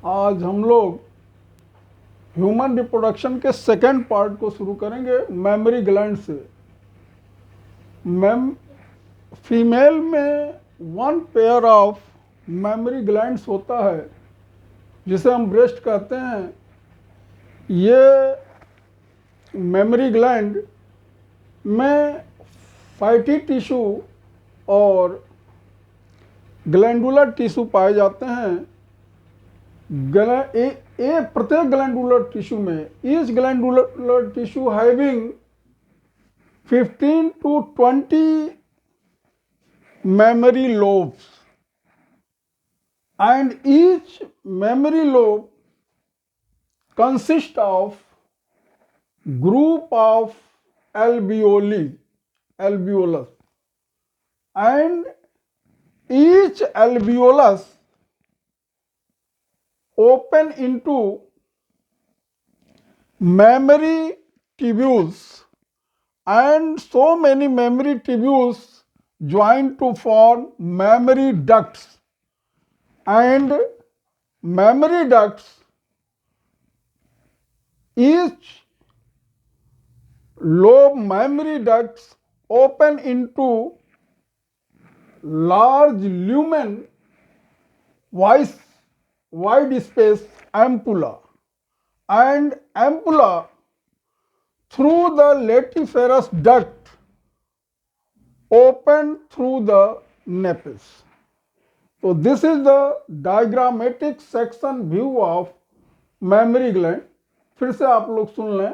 आज हम लोग ह्यूमन रिप्रोडक्शन के सेकेंड पार्ट को शुरू करेंगे मेमोरी ग्लैंड से। फीमेल में one pair of mammary glands होता है जिसे हम ब्रेस्ट कहते हैं। ये मेमोरी ग्लैंड में फैटी टिश्यू और ग्लैंडुलर टिश्यू पाए जाते हैं। प्रत्येक ग्लैंडुलर टिश्यू में each glandular tissue having 15 to 20 memory lobes, and each memory lobe consists of group of alveolus, and each alveolus open into memory tubules, and so many memory tubules join to form memory ducts, and memory ducts, each lobe memory ducts open into large lumen wide space ampulla, and ampulla through the lentiferous duct open through the napes. So this is the diagrammatic section view of mammary gland. फिर से आप लोग सुन लें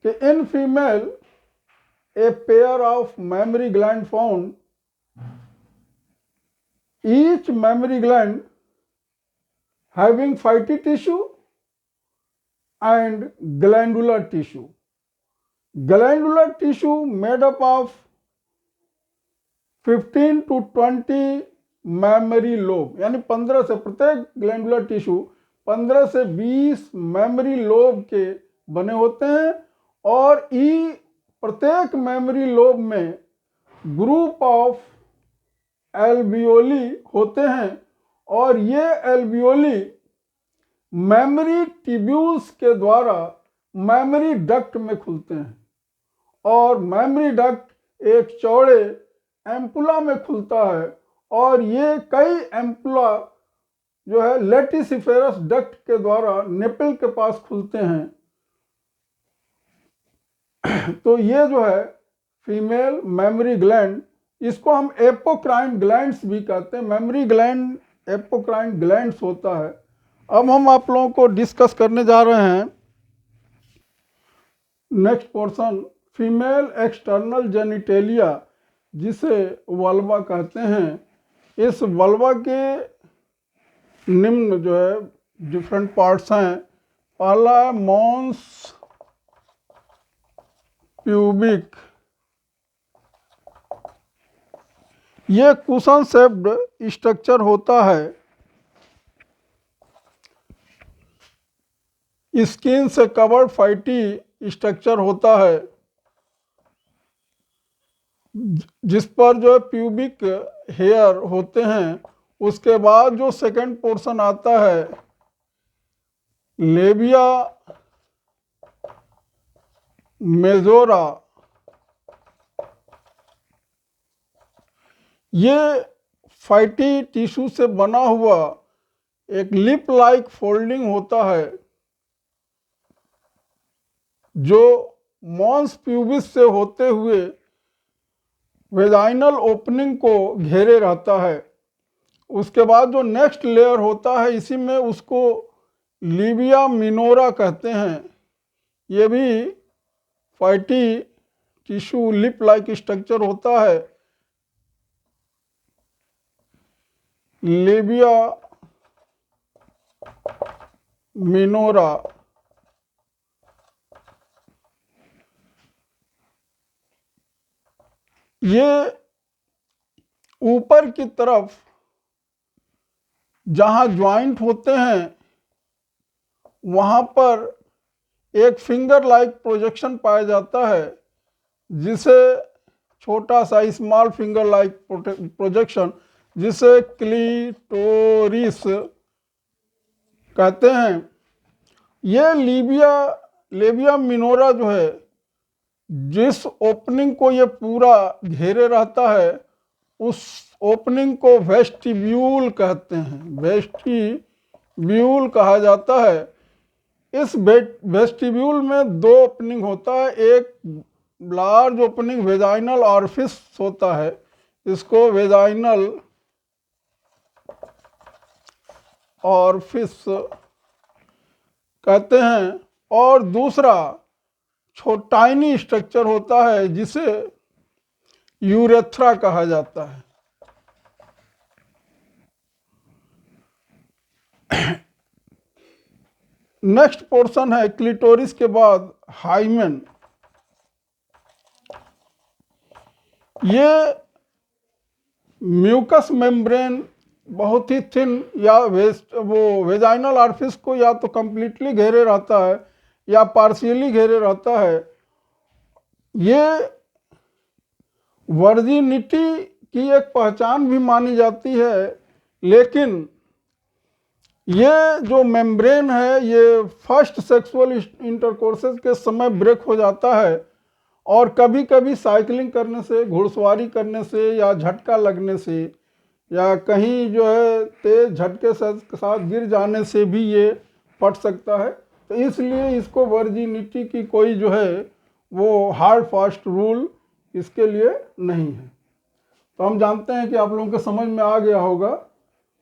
कि in female a pair of mammary gland found, each mammary gland having fatty tissue and glandular tissue. Glandular tissue made up of 15 to 20 memory lobe, यानी 15 से प्रत्येक ग्लैंडुलर टिश्यू 15 से 20 मेमोरी लोब के बने होते हैं, और प्रत्येक मेमोरी लोब में ग्रुप ऑफ एल्वियोली होते हैं, और ये एल्वियोली मेमोरी ट्यूब्यूल्स के द्वारा मेमोरी डक्ट में खुलते हैं, और मेमोरी डक्ट एक चौड़े एम्पुला में खुलता है, और ये कई एम्पुला जो है लेटिसिफेरस डक्ट के द्वारा निपल के पास खुलते हैं। तो ये जो है फीमेल मेमोरी ग्लैंड, इसको हम एपोक्राइन ग्लैंड्स भी कहते हैं। मेमोरी ग्लैंड एपोक्राइन ग्लैंड्स होता है। अब हम आप लोगों को डिस्कस करने जा रहे हैं next portion, female external genitalia, जिसे वल्वा कहते हैं। इस वल्वा के निम्न जो है डिफरेंट पार्ट्स हैं। पहला मॉन्स प्यूबिक, ये कुशन शेप्ड स्ट्रक्चर होता है, स्किन से कवर्ड फैटी स्ट्रक्चर होता है, जिस पर जो है प्यूबिक हेयर होते हैं। उसके बाद जो सेकंड पोर्शन आता है लेबिया मेजोरा, ये फैटी टिश्यू से बना हुआ एक लिप लाइक फोल्डिंग होता है, जो मॉन्स प्यूबिस से होते हुए वेजाइनल ओपनिंग को घेरे रहता है। उसके बाद जो नेक्स्ट लेयर होता है, इसी में उसको लीबिया मिनोरा कहते हैं। ये भी fatty tissue lip like structure होता है। लीबिया मिनोरा, ये ऊपर की तरफ जहाँ ज्वाइंट होते हैं वहाँ पर एक फिंगर लाइक प्रोजेक्शन पाया जाता है, जिसे छोटा सा स्मॉल फिंगर लाइक प्रोजेक्शन, जिसे क्लीटोरिस कहते हैं ये लेबिया मिनोरा जो है, जिस ओपनिंग को ये पूरा घेरे रहता है उस ओपनिंग को वेस्टिब्यूल कहते हैं, वेस्टिब्यूल कहा जाता है। इस वेस्टिब्यूल में दो ओपनिंग होता है, एक लार्ज ओपनिंग वेजाइनल ऑरिफिस होता है, इसको वेजाइनल ऑरिफिस कहते हैं, और दूसरा छोटाइनी स्ट्रक्चर होता है जिसे यूरेथ्रा कहा जाता है। नेक्स्ट पोर्शन है क्लिटोरिस के बाद हाइमेन। ये म्यूकस मेम्ब्रेन बहुत ही थिन या वेजाइनल ऑरिफिस को या तो कंप्लीटली घेरे रहता है या पार्शियली घेरे रहता है। ये वर्जिनिटी की एक पहचान भी मानी जाती है, लेकिन ये जो मेम्ब्रेन है ये फर्स्ट सेक्सुअल इंटरकोर्सेस के समय ब्रेक हो जाता है, और कभी कभी साइकिलिंग करने से, घुड़सवारी करने से या झटका लगने से या कहीं जो है तेज झटके के साथ गिर जाने से भी ये फट सकता है। तो इसलिए इसको वर्जिनिटी की कोई जो है वो हार्ड फास्ट रूल इसके लिए नहीं है। तो हम जानते हैं कि आप लोगों के समझ में आ गया होगा।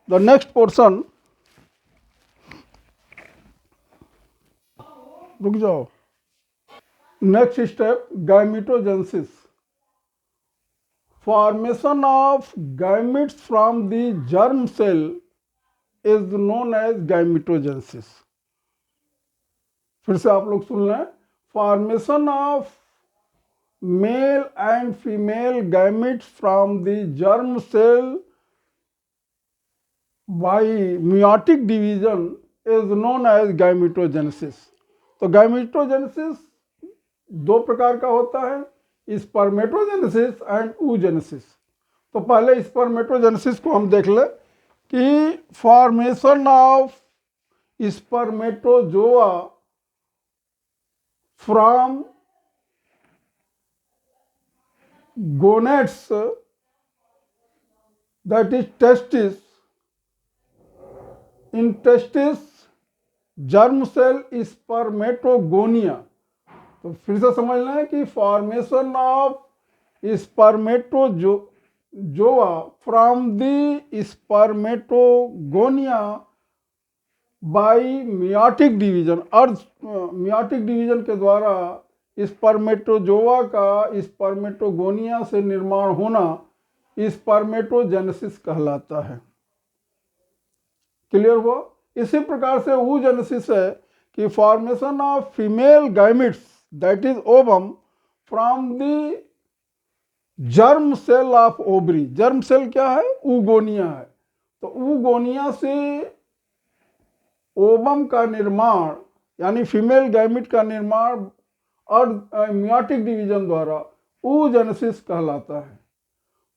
द नेक्स्ट पोर्शन, रुक जाओ, next step gametogenesis. Formation of gametes from the germ cell is known as gametogenesis. फिर से आप लोग सुन लें, formation of male and female gametes from the germ cell by meiotic division is known as gametogenesis. तो gametogenesis दो प्रकार का होता है, स्पर्मेटोजेनेसिस एंड oogenesis। तो पहले स्पर्मेटोजेनेसिस को हम देख ले कि formation of spermatozoa from gonads, that is testis, in testis germ cell spermatogonia. तो फिर से समझ लें कि formation of spermatozoa from the spermatogonia by meiotic division, और मियोटिक डिवीजन के द्वारा स्पर्मेटोजोआ का स्पर्मेटोगोनिया से निर्माण होना स्पर्मेटोजेनेसिस कहलाता है। क्लियर हुआ? इसी प्रकार से oogenesis है कि formation of female gametes, that is ovum, from the germ cell of ovary. Germ cell क्या है? ऊगोनिया है। तो ऊगोनिया से ओवम का निर्माण यानी फीमेल गैमेट का निर्माण और मियोटिक डिवीजन द्वारा oogenesis कहलाता है।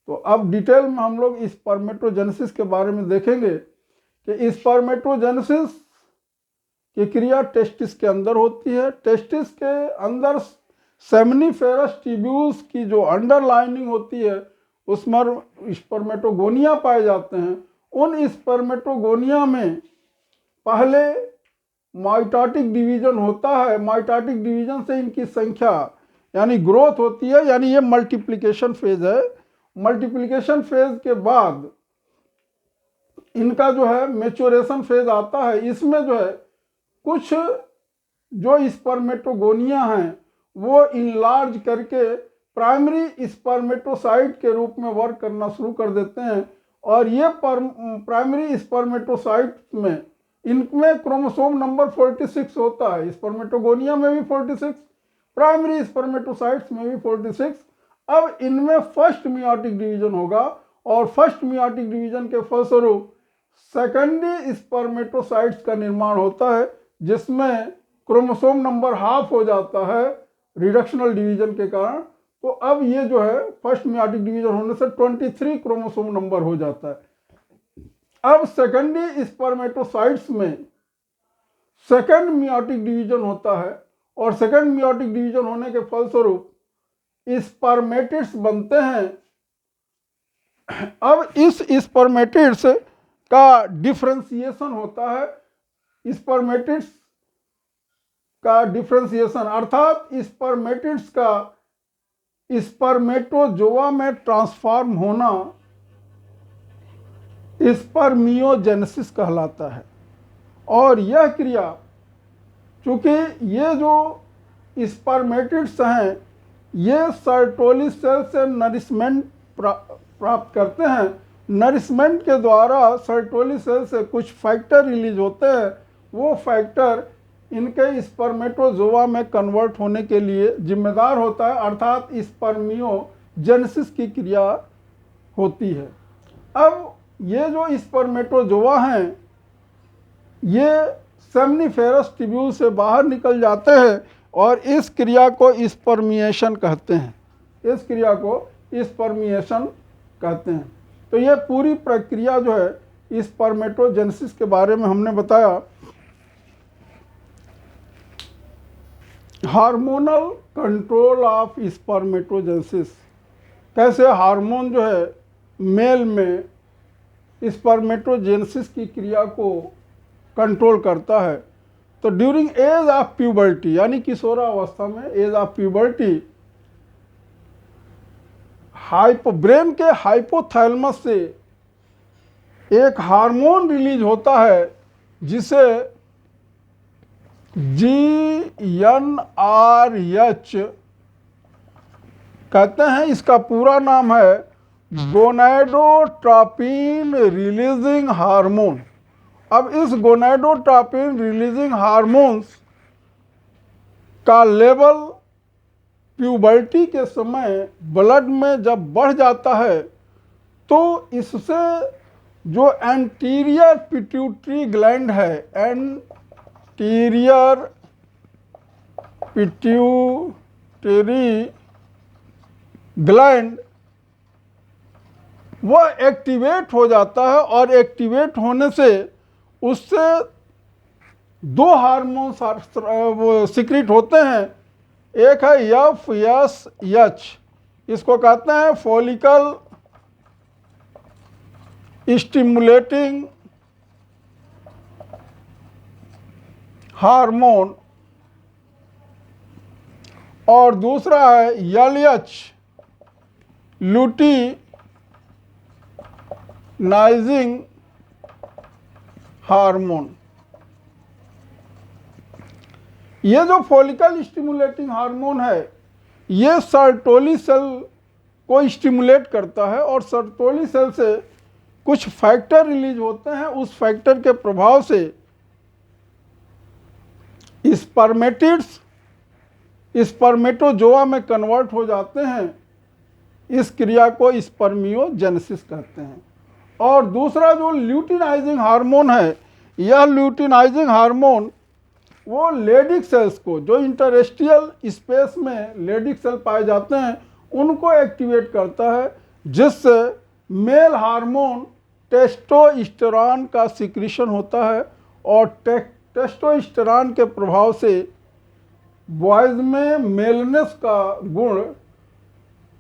तो अब डिटेल में हम लोग स्पर्मेटोजेनेसिस के बारे में देखेंगे कि स्पर्मेटोजेनेसिस की क्रिया टेस्टिस के अंदर होती है। टेस्टिस के अंदर सेमनीफेरस ट्यूब्यूल्स की जो अंडरलाइनिंग होती है उसमें स्पर्मेटोगोनिया पाए जाते हैं। उन स्पर्मेटोगोनिया में पहले माइटोटिक डिवीजन होता है। माइटोटिक डिवीजन से इनकी संख्या यानी ग्रोथ होती है, यानी ये मल्टीप्लिकेशन फेज है। मल्टीप्लिकेशन फेज के बाद इनका जो है मेच्योरेशन फेज आता है। इसमें जो है कुछ जो स्पर्मेटोगोनिया हैं वो इनलार्ज करके प्राइमरी स्पर्मेटोसाइट के रूप में वर्क करना शुरू कर देते हैं, और ये प्राइमरी स्पर्मेटोसाइट में इनमें क्रोमोसोम नंबर 46 होता है। स्पर्मेटोगोनिया में भी 46, प्राइमरी स्पर्मेटोसाइट्स में भी 46। अब इनमें फर्स्ट मियोटिक डिवीजन होगा, और फर्स्ट मियोटिक डिवीजन के फलस्वरूप सेकेंडरी स्पर्मेटोसाइट्स का निर्माण होता है, जिसमें क्रोमोसोम नंबर हाफ हो जाता है रिडक्शनल डिवीजन के कारण। तो अब ये जो है फर्स्ट मियोटिक डिवीजन होने से 23 क्रोमोसोम नंबर हो जाता है। अब सेकेंडरी स्पर्मेटोसाइट्स में सेकंड मियोटिक डिवीजन होता है और सेकंड मियोटिक डिवीजन होने के फलस्वरूप स्पर्मेटिड्स बनते हैं। अब इस स्पर्मेटिड्स का डिफरेंशिएशन होता है। स्पर्मेटिड्स का डिफरेंशिएशन अर्थात स्पर्मेटिड्स का स्पर्मेटोजोआ में ट्रांसफॉर्म होना स्पर्मियोजेनेसिस कहलाता है। और यह क्रिया, चूंकि ये जो स्पर्मेटिड्स हैं ये सर्टोली सेल से नरिशमेंट प्राप्त करते हैं। नरिशमेंट के द्वारा सर्टोली सेल से कुछ फैक्टर रिलीज होते हैं। वो फैक्टर इनके स्पर्मेटोजोआ में कन्वर्ट होने के लिए जिम्मेदार होता है, अर्थात स्पर्मियोजेनेसिस की क्रिया होती है। अब ये जो स्पर्मेटोजोआ हैं ये सेमनीफेरस ट्यूब्यूल से बाहर निकल जाते हैं और इस क्रिया को स्पर्मिएशन कहते हैं। इस क्रिया को स्पर्मिएशन कहते हैं। तो ये पूरी प्रक्रिया जो है स्पर्मेटोजेनेसिस के बारे में हमने बताया। हार्मोनल कंट्रोल ऑफ स्पर्मेटोजेनेसिस, कैसे हार्मोन जो है मेल में स्पर्मेटोजेनेसिस की क्रिया को कंट्रोल करता है। तो ड्यूरिंग एज ऑफ प्यूबर्टी यानी किशोरावस्था में, एज ऑफ प्यूबर्टी, ब्रेन के हाइपोथैलेमस से एक हार्मोन रिलीज होता है जिसे GnRH कहते हैं। इसका पूरा नाम है गोनाडोट्रोपिन रिलीजिंग हार्मोन। अब इस गोनाडोट्रोपिन रिलीजिंग हार्मोन्स का लेवल प्यूबर्टी के समय ब्लड में जब बढ़ जाता है तो इससे जो एंटीरियर पिट्यूटरी ग्लैंड है, एंटीरियर पिट्यूटरी ग्लैंड, वह एक्टिवेट हो जाता है और एक्टिवेट होने से उससे दो हार्मोन सिक्रीट होते हैं। एक है FSH, इसको कहते हैं फॉलिकल स्टिमुलेटिंग हार्मोन, और दूसरा है LH लुटिनाइजिंग हार्मोन। ये जो फॉलिकल स्टिमुलेटिंग हार्मोन है ये सर्टोली सेल को स्टिमुलेट करता है और सर्टोली सेल से कुछ फैक्टर रिलीज होते हैं। उस फैक्टर के प्रभाव से स्पर्मेटिड्स स्पर्मेटोजोआ में कन्वर्ट हो जाते हैं। इस क्रिया को स्पर्मियोजेनेसिस कहते हैं। और दूसरा जो ल्यूटिनाइजिंग हार्मोन है, यह ल्यूटिनाइजिंग हार्मोन वो लेडिक सेल्स को, जो इंटरस्टिशियल स्पेस में लेडिक सेल पाए जाते हैं, उनको एक्टिवेट करता है, जिससे मेल हार्मोन टेस्टोस्टेरोन का सिक्रीशन होता है और टेस्टोस्टेरोन के प्रभाव से बॉयज में मेलनेस का गुण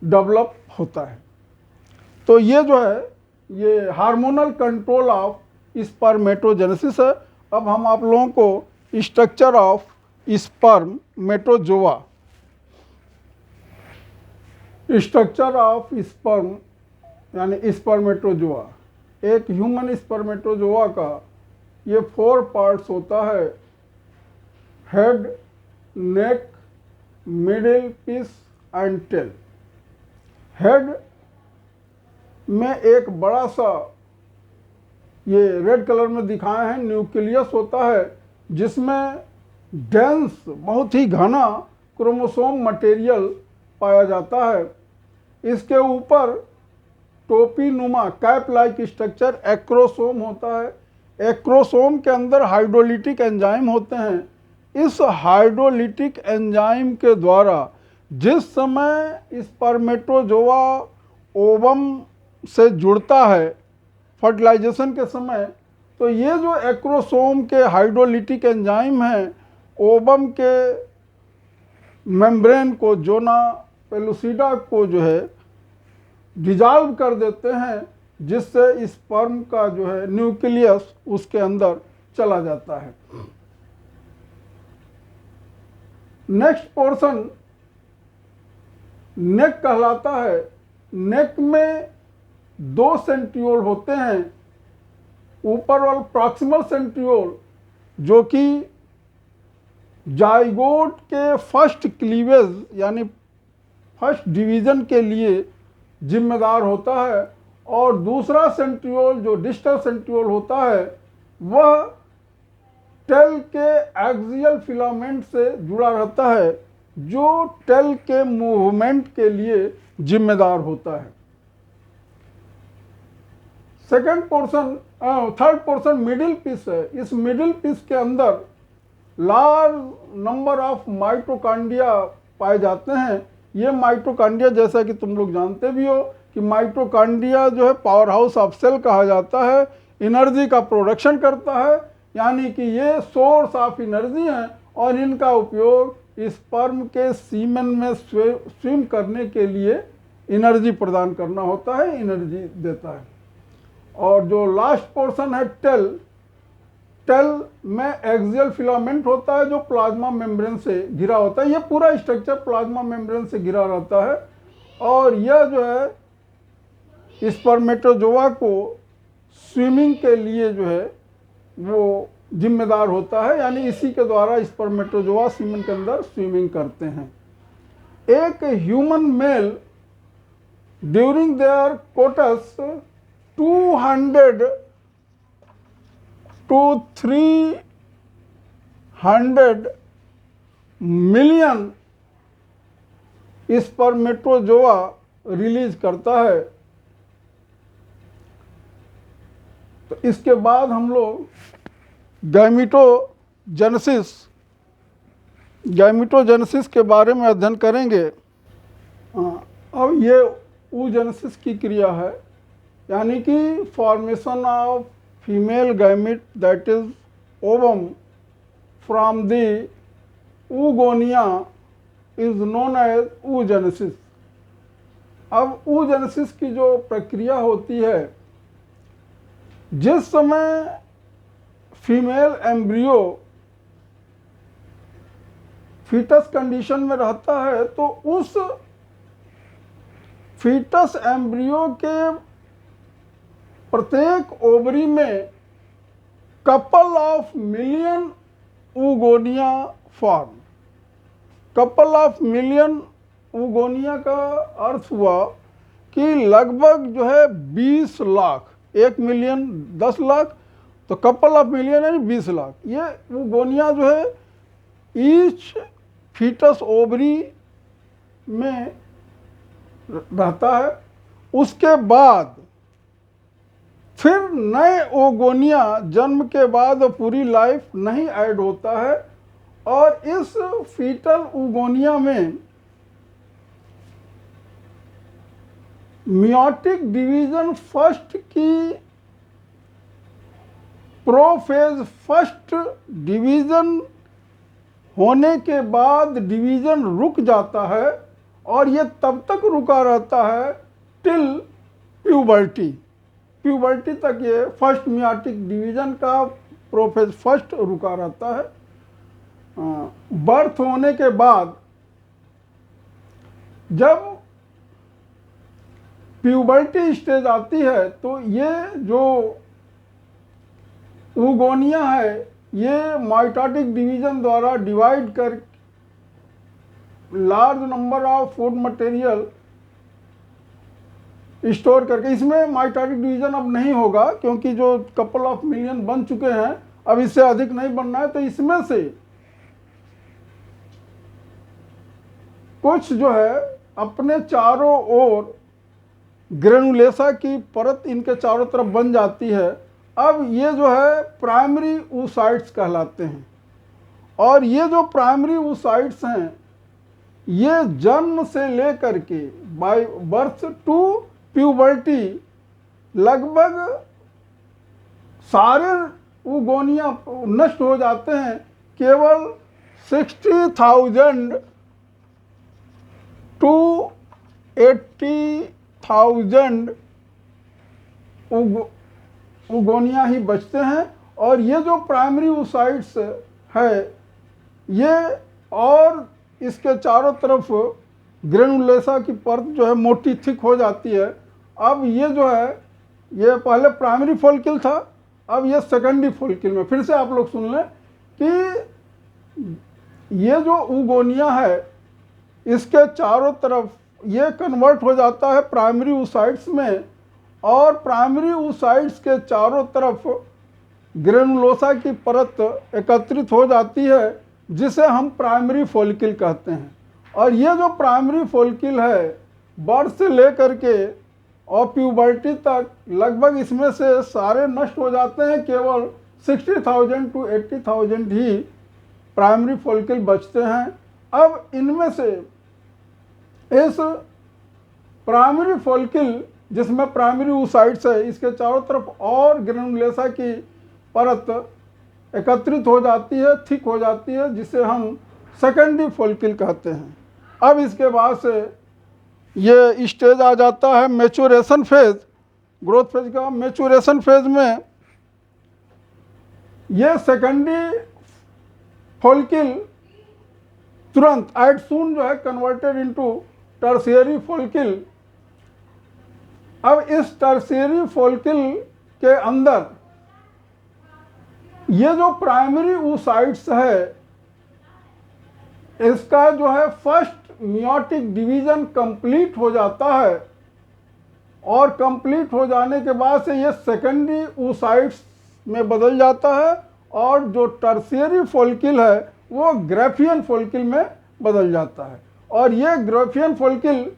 डेवलप होता है। तो ये जो है ये हार्मोनल कंट्रोल ऑफ स्पर्मेटोजेनेसिस है। अब हम आप लोगों को structure of spermatozoa, structure of sperm यानी स्पर्मेटोजोआ, एक ह्यूमन स्पर्मेटोजोआ का ये 4 पार्ट्स होता है: head, neck, middle piece and tail. Head में एक बड़ा सा, ये रेड कलर में दिखाए हैं, न्यूक्लियस होता है जिसमें डेंस, बहुत ही घना क्रोमोसोम मटेरियल पाया जाता है। इसके ऊपर टोपीनुमा कैप लाइक स्ट्रक्चर एक्रोसोम होता है। एक्रोसोम के अंदर हाइड्रोलिटिक एंजाइम होते हैं। इस हाइड्रोलिटिक एंजाइम के द्वारा जिस समय स्पर्मेटोजोआ ओवम से जुड़ता है फर्टिलाइजेशन के समय, तो तो ये जो एक्रोसोम के हाइड्रोलिटिक एंजाइम हैं ओवम के मेम्ब्रेन को, जोना पेलुसिडा को जो है डिजॉल्व कर देते हैं, जिससे स्पर्म का जो है न्यूक्लियस उसके अंदर चला जाता है। नेक्स्ट पोर्शन नेक कहलाता है। नेक में 2 सेंट्रियोल होते हैं। ऊपर वाला प्रॉक्सिमल सेंट्रियोल जो कि जाइगोट के फर्स्ट क्लीवेज यानी फर्स्ट डिवीजन के लिए जिम्मेदार होता है, और दूसरा सेंट्रियोल जो डिस्टल सेंट्रियोल होता है वह टेल के एक्सियल फिलामेंट से जुड़ा रहता है, जो टेल के मूवमेंट के लिए जिम्मेदार होता है। थर्ड पोर्शन मिडिल पीस है। इस मिडिल पीस के अंदर लार्ज नंबर ऑफ माइटोकॉन्ड्रिया पाए जाते हैं। ये माइटोकॉन्ड्रिया, जैसा कि तुम लोग जानते भी हो कि माइटोकॉन्ड्रिया जो है पावर हाउस ऑफ सेल कहा जाता है, एनर्जी का प्रोडक्शन करता है, यानी कि ये सोर्स ऑफ एनर्जी हैं और इनका उपयोग स्पर्म के सीमेन में स्विम करने के लिए एनर्जी प्रदान करना होता है, एनर्जी देता है। और जो लास्ट पोर्शन है टेल, टेल में एक्सियल फिलामेंट होता है जो प्लाज्मा मेम्ब्रेन से घिरा होता है। ये पूरा स्ट्रक्चर प्लाज्मा मेम्ब्रेन से घिरा रहता है, और यह जो है स्पर्मेटोजोआ को स्विमिंग के लिए जो है वो जिम्मेदार होता है, यानी इसी के द्वारा स्पर्मेटोजोआ सीमेन के अंदर स्विमिंग करते हैं। एक human male during their quotes 200 to 300 million spermatozoa release करता है। तो इसके बाद हम लोग गैमिटोजेनेसिस के बारे में अध्ययन करेंगे। अब ये oogenesis की क्रिया है, यानी कि formation of female gamete that is ovum from the oogonia is known as oogenesis। अब oogenesis की जो प्रक्रिया होती है, जिस समय फीमेल एम्ब्रियो फीटस कंडीशन में रहता है, तो उस फीटस एम्ब्रियो के प्रत्येक ओवरी में couple of million oogonia form. Couple of million oogonia का अर्थ हुआ कि लगभग जो है 20 लाख, 1 मिलियन 10 लाख, तो कपल ऑफ मिलियन यानी 20 लाख। ये oogonia जो है ईच फीटस ओवरी में रहता है। उसके बाद फिर नए oogonia जन्म के बाद पूरी लाइफ नहीं ऐड होता है, और इस फीटल oogonia में मियोटिक डिवीजन फर्स्ट की प्रोफेज फर्स्ट डिवीजन होने के बाद डिवीजन रुक जाता है, और ये तब तक रुका रहता है टिल प्यूबर्टी। प्यूबर्टी तक ये फर्स्ट मियोटिक डिवीजन का प्रोफेज फर्स्ट रुका रहता है। बर्थ होने के बाद जब प्यूबर्टी स्टेज आती है, तो ये जो oogonia है ये माइटोटिक डिवीजन द्वारा डिवाइड कर large number of food material store करके, इसमें माइटोटिक डिवीजन अब नहीं होगा क्योंकि जो कपल ऑफ मिलियन बन चुके हैं, अब इससे अधिक नहीं बनना है। तो इसमें से कुछ जो है अपने चारों ओर ग्रेनुलेसा की परत इनके चारों तरफ बन जाती है। अब ये जो है प्राइमरी oocytes कहलाते हैं, और ये जो प्राइमरी oocytes हैं ये जन्म से लेकर के बाय बर्थ टू प्यूबर्टी लगभग सारे उगोनिया नष्ट हो जाते हैं, केवल 60,000 to 80,000 उगोनिया ही बचते हैं। और ये जो प्राइमरी oocytes है ये, और इसके चारों तरफ ग्रेनुलेसा की परत जो है मोटी थिक हो जाती है। अब ये जो है, ये पहले प्राइमरी फॉलिकल था, अब ये सेकेंडरी फॉलिकल में, फिर से आप लोग सुन लें कि ये जो उगोनिया है इसके चारों तरफ ये कन्वर्ट हो जाता है प्राइमरी oocytes में, और प्राइमरी oocytes के चारों तरफ ग्रेनुलोसा की परत एकत्रित हो जाती है, जिसे हम प्राइमरी फॉलिकल कहते हैं। और ये जो प्राइमरी फॉलिकल है, बर्थ से लेकर के और प्यूबर्टी तक लगभग इसमें से सारे नष्ट हो जाते हैं, केवल 60,000 to 80,000 ही प्राइमरी फॉलिकल बचते हैं। अब इनमें से इस प्राइमरी फॉलिकल जिसमें प्राइमरी oocytes है, इसके चारों तरफ और ग्रेनुलेसा की परत एकत्रित हो जाती है, थिक हो जाती है, जिसे हम सेकेंडरी फॉलिकल कहते हैं। अब इसके बाद से ये स्टेज आ जाता है मैच्योरेशन फेज, ग्रोथ फेज का। मैच्योरेशन फेज में ये सेकेंडरी फॉलिकल तुरंत एट सून जो है कन्वर्टेड इनटू टर्शियरी फॉलिकल। अब इस टर्शियरी फॉलिकल के अंदर ये जो प्राइमरी oocytes है, इसका जो है फर्स्ट मियोटिक डिवीजन कंप्लीट हो जाता है, और कंप्लीट हो जाने के बाद से ये सेकेंडरी oocytes में बदल जाता है, और जो टर्शियरी फॉलिकल है वो ग्राफियन फॉलिकल में बदल जाता है। और ये ग्राफियन फॉलिकल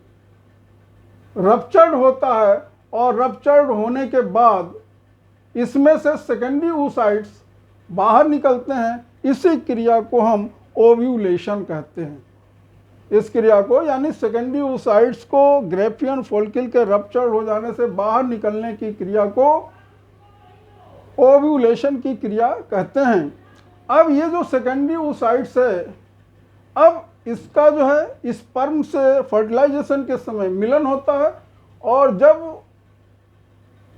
रप्चर्ड होता है, और रप्चर्ड होने के बाद इसमें से सेकेंडरी oocytes बाहर निकलते हैं। इसी क्रिया को हम ओव्यूलेशन कहते हैं। इस क्रिया को, यानी सेकेंडरी oocytes को ग्राफियन फॉलिकल के रप्चर हो जाने से बाहर निकलने की क्रिया को ओव्यूलेशन की क्रिया कहते हैं। अब ये जो सेकेंडरी oocytes है, अब इसका जो है स्पर्म से फर्टिलाइजेशन के समय मिलन होता है, और जब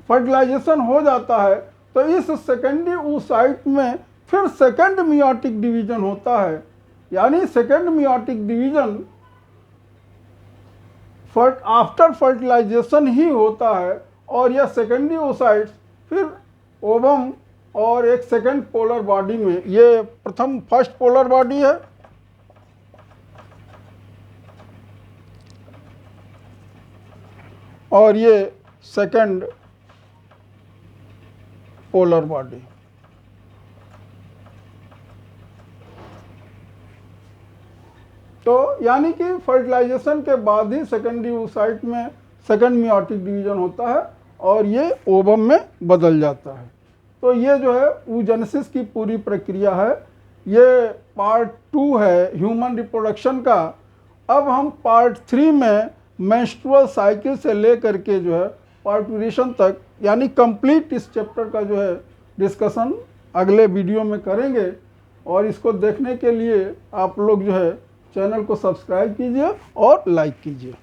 फर्टिलाइजेशन हो जाता है तो इस सेकेंडरी oocyte में फिर सेकेंड मियोटिक डिवीजन होता है। यानी second meiotic division after fertilization ही होता है, और यह सेकेंडरी oocytes फिर ओवम और एक सेकेंड पोलर बॉडी में, ये प्रथम फर्स्ट पोलर बॉडी है, और ये सेकेंड पोलर बॉडी। तो यानी कि फर्टिलाइजेशन के बाद ही सेकेंडरी oocyte में सेकेंड मियोटिक डिवीजन होता है, और ये ओवम में बदल जाता है। तो ये जो है oogenesis की पूरी प्रक्रिया है। ये पार्ट 2 है ह्यूमन रिप्रोडक्शन का। अब हम पार्ट 3 में मेंस्ट्रुअल साइकिल से लेकर के जो है पार्टुरेशन तक, यानी कंप्लीट इस चैप्टर का जो है डिस्कशन अगले वीडियो में करेंगे। और इसको देखने के लिए आप लोग जो है चैनल को सब्सक्राइब कीजिए और लाइक कीजिए।